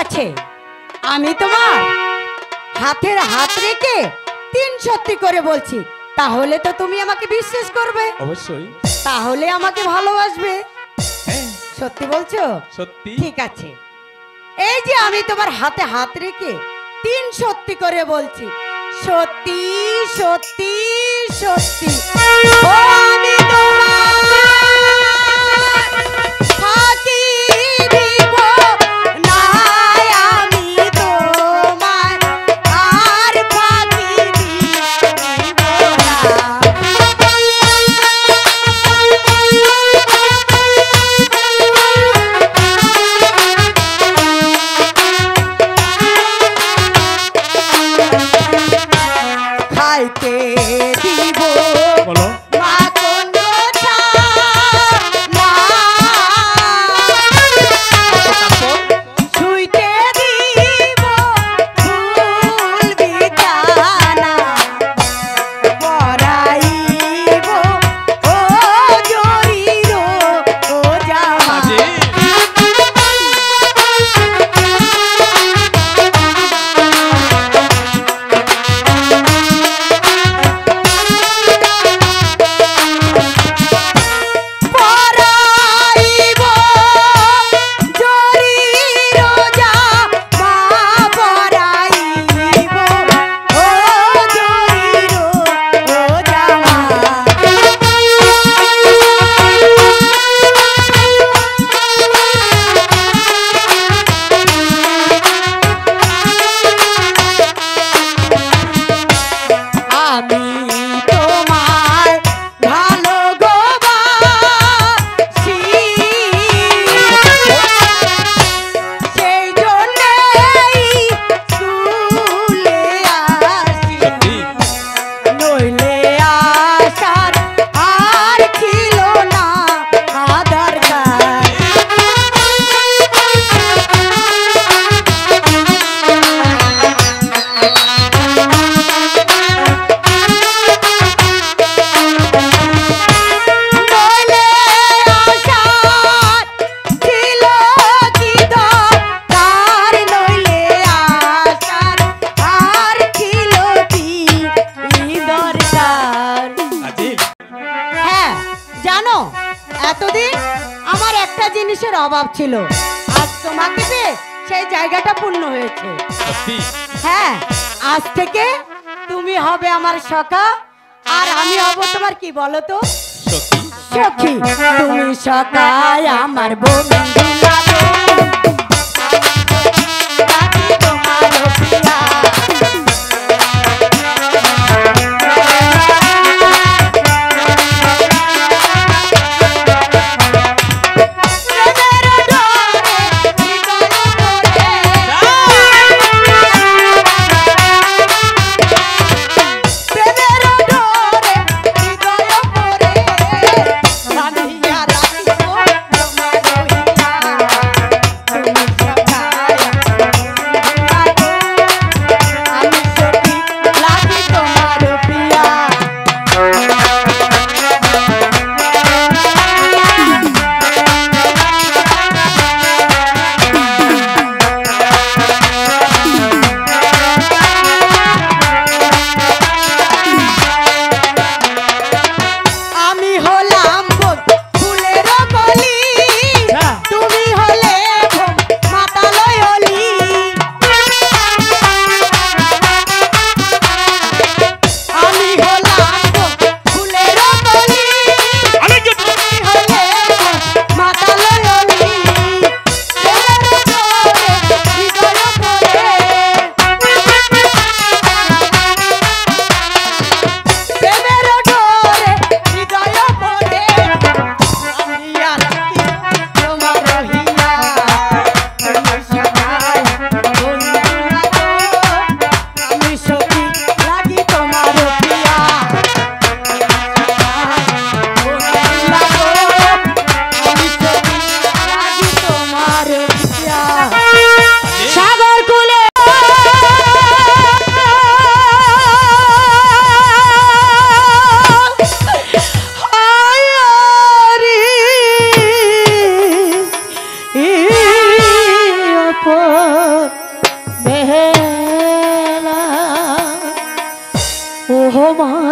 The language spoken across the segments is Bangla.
আছে, আমি তোমার হাতের হাত রেখে 3 সত্যি করে বলছি, তাহলে তো তুমি আমাকে বিশ্বাস করবে। অবশ্যই। তাহলে আমাকে ভালোবাসবে। হ্যাঁ সত্যি বলছো? সত্যি। ঠিক আছে, এই যে আমি তোমার হাতে হাত রেখে 3 সত্যি করে বলছি, সত্যি সত্যি সত্যি ও আমি তোমার ফাঁকি দিব না, আমি তোমার আর ফাঁকি দিব না। খাইতে দিব বলো। মাখন গোছা না, শুইতে দিব ফুল বিছানা, পরাইব ও জরির ও জামা। পরাইব জরির জামা, পরাইব ও জরির ও জামা। আমি তোমায় ভালো গো বাসি, সেই জন্যেই স্কুলে আসি, সত্যি। নইলে আসার আর ছিল না আধার কার্ড। নইলে আসার ছিল কি দরকার, নইলে আসার আর ছিল কি দরকার। আজিব। হ্যাঁ জানো, এতদিন আমার একটা জিনিসের অভাব ছিল, আজ তোমাকে পেয়ে সেই জায়গাটা পূর্ণ হয়েছে। সত্যি। হ্যাঁ, আজ থেকে তুমি হবে আমার সখা, আর আমি হব তোমার কি বলো তো, সত্যি। সখী। তুমি সখায় আমার বন্ধু লাগো, রাখি তোমার পিয়া। প্রেমের ডোরে হৃদয় পড়ে, প্রেমের ডোরে হৃদয় পড়ে, বাঁধিয়া রাখিব তোমার রহিয়া।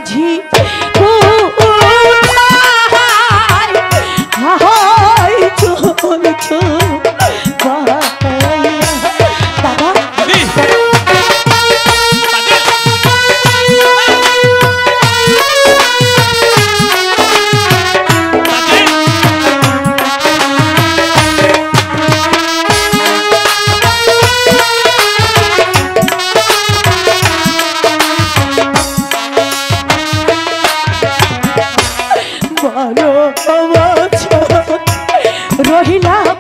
মাঝি কোথায় হাই চলছ দাদা রহিলাম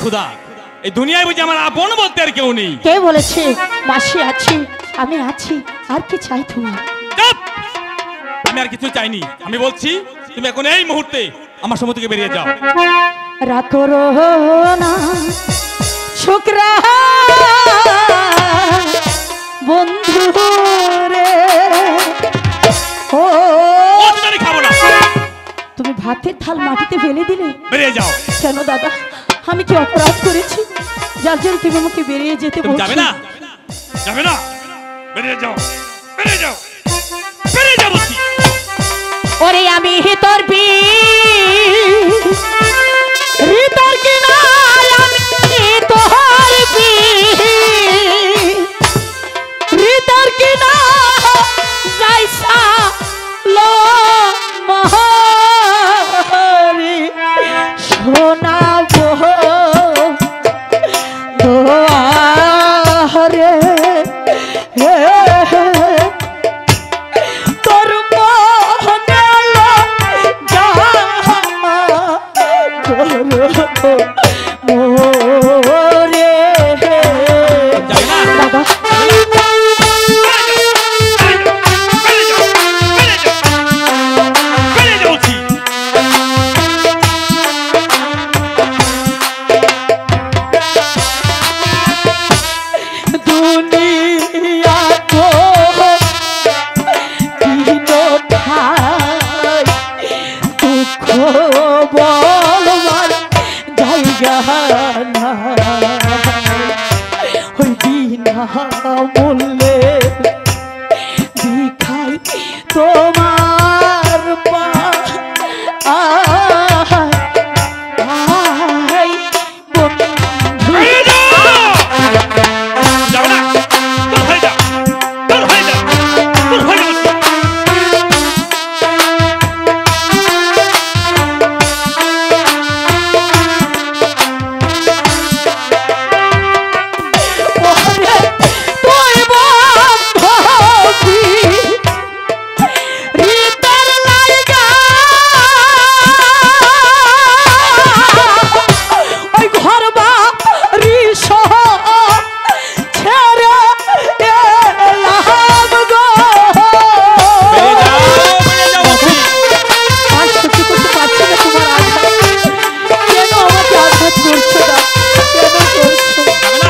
খুদা, এই দুনিয়ায় বুঝি আমার আপন বলতে আর কেউ নেই। কে বলেছে? মাসি আছি, আমি আছি, আর কি চাই তোমার? চুপ! আমি আর কিছু চাইনি। আমি বলছি তুমি এখন এই মুহূর্তে আমার সময় থেকে বেরিয়ে যাও। রাখো না শুক্রা বন্ধু রে, ও ও, আমি খাবো না। তুমি ভাতের থাল মাটিতে ফেলে দিলে বেরিয়ে যাও। কেন দাদা? আমি কি অপরাধ করেছি যার জন্য তুমি আমাকে বেরিয়ে যেতে তুমি যাবে বলছো? না, যাবে না, বেরিয়ে যাও, বেরিয়ে যাও, বেরিয়ে যাও বলছি। ওরে আমি তোর হৃদয় কিনার, আমি তোর হৃদয় কিনার যাইসা লো মহরি শোনাবো দোয়ারে হে তোর মহনালো যা করো মোরে যাবে না, বাবা। বেরিয়ে যাও বলছি। দুনিয়া তো দিনো ঠাই দুঃখ বলবার জায়গা নাই, ওই বিনা মূল্যে ভিখাই তোমার পা আই বন্ধু। বেরিয়ে যাও! যাবে না, দূর হয়ে যাও, দূর হয়ে যাও, দূর হয়ে যাও বলছি। ওরে তুই বান্ধবী হৃদয়ের লাইগা ওই ঘর বাড়ি সহ ছেড়ে এলাম গো। বেরিয়ে যাও, বেরিয়ে যাও বলছি। আর সহ্য করতে পারছি না তোমার আঘাত। কেন আমাকে আঘাত করছো না? কেন করছো? যাবে না,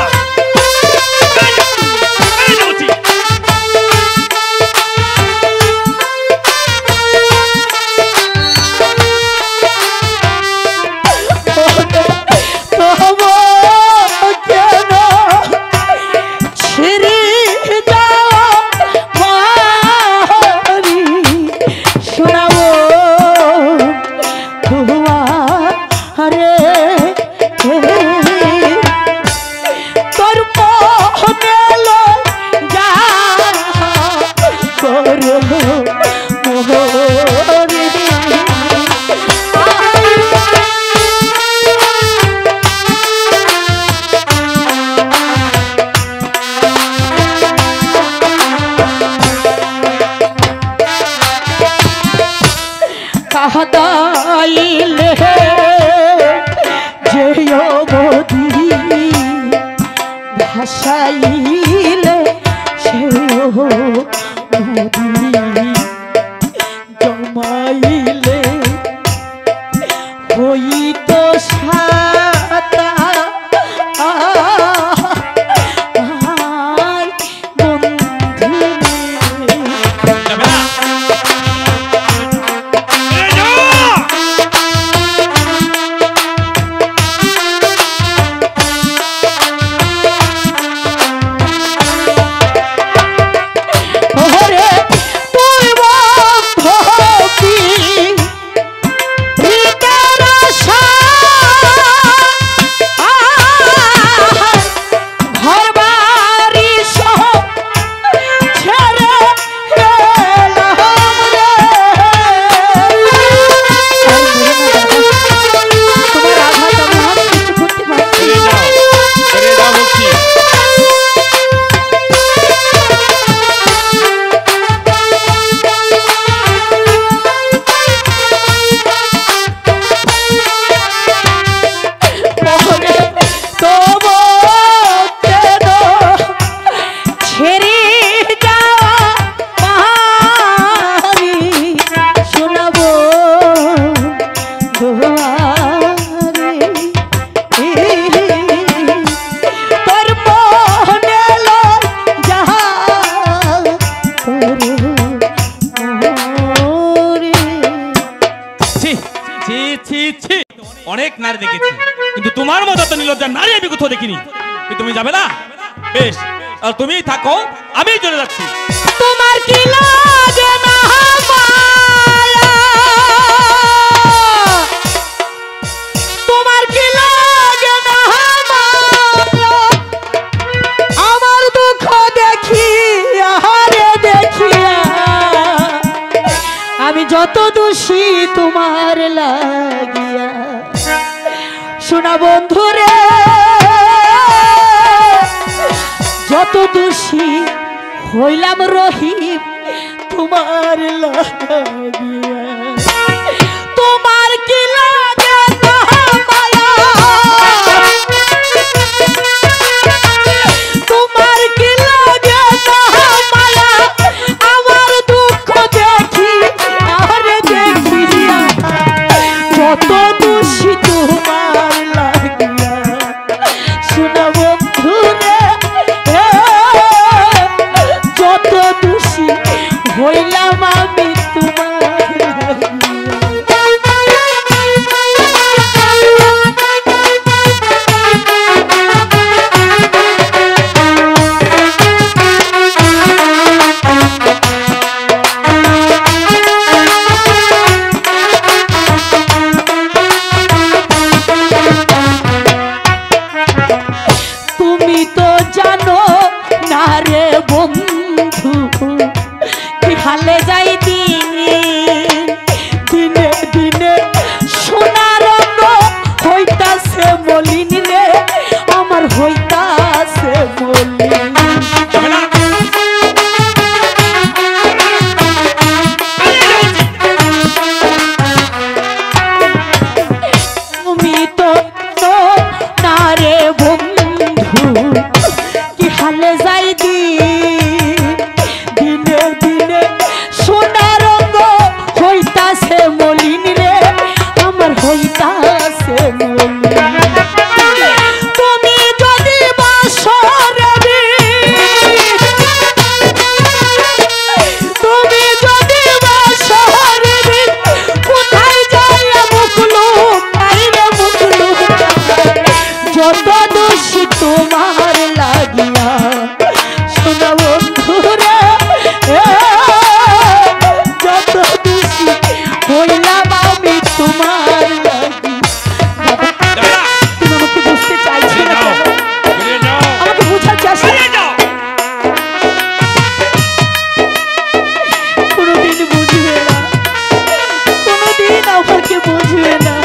বেরিয়ে যাও, বেরিয়ে যাও বলছি। তবু কেন ছিঁড়ে যাও মারি শোনাবো তোমারে তোর মহনেলো যা করো মোহরে কাহদাইলে যেও বদি ভাসাইলে সেও বদি জমাইলে হইত সাতা আই বন্ধু যাবে না, বেরিয়ে যাও। ওরে ছি ছি, অনেক নারী দেখেছি, কিন্তু তোমার মতো তো নির্লজ্জা নারী আমি কোথাও দেখিনি। কি তুমি যাবে না? বেশ, আর তুমি থাকো, আমি চলে যাচ্ছি। তোমার কি লাগে না মায়া? তোমার কি লাগে না মায়া? আমার দুঃখ দেখি আহারে দেখিয়া আমি যত দোষী তোমার লাগিয়া। শোনা বন্ধুরে, যত দোষী হইলাম রহিম তোমার লাগিয়া। তোমার কি লাগে না মায়া? তোমার কি লাগে না মায়া? আমার দুঃখ দেখি আরে দেখিয়া যত দোষী তোমার লাগিয়া। শোনা বন্ধুরে, যত দোষী হইলাম আমি তোমার তুমি তো জানো না রে বন্ধু কি হালে যাই দিনে দিনে সোনার রঙ হইতাছে মলিন রে, আমার হইতাছে মলিন। যাবে না? তুমি তো না রে বন্ধু কি হালে যাই দিনে দিনে সোনার রঙ হইতাছে মলিন রে, আমার হইতাছে মলিন। তুমি যদি বাসরে তুমি যদি বাসরে কোথায় যাইয়া মুখলু আইরে মুখলু যত দোষী তোমার লাগিয়া। শোনা বন্ধুরা, যত দোষী হইলাম আমি তোমার লাগি। যাবে না? তুমি আমাকে বুঝতে চাইছো না যাও, কেন? বেরিয়ে যাও, আমাকে বোঝার চেষ্টা বেরিয়ে যাও। কোনোদিন বুঝবে না, কোনোদিন আমাকে বুঝবে না।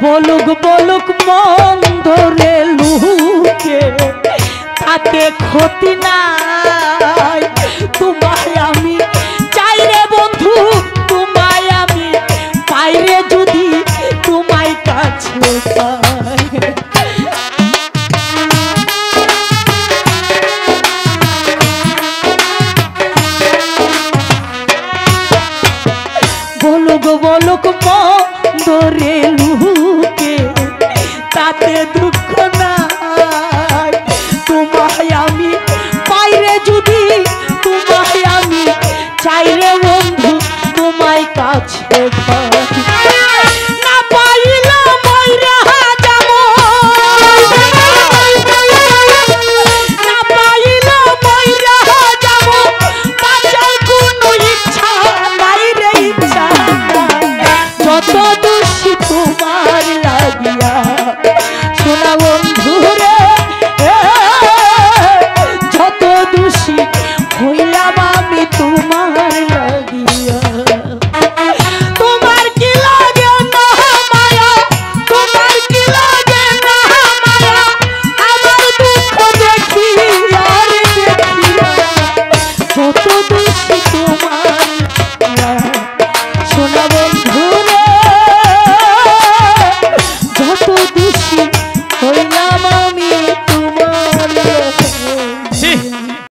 বলুক বলুক মন্দ রে লুকে তাতে ক্ষতি নাই। তোমায় আমি চাই রে বন্ধু, তোমায় আমি পাই রে যদি তোমায় কাছে পাই। বলুক বলুক মন্দ রে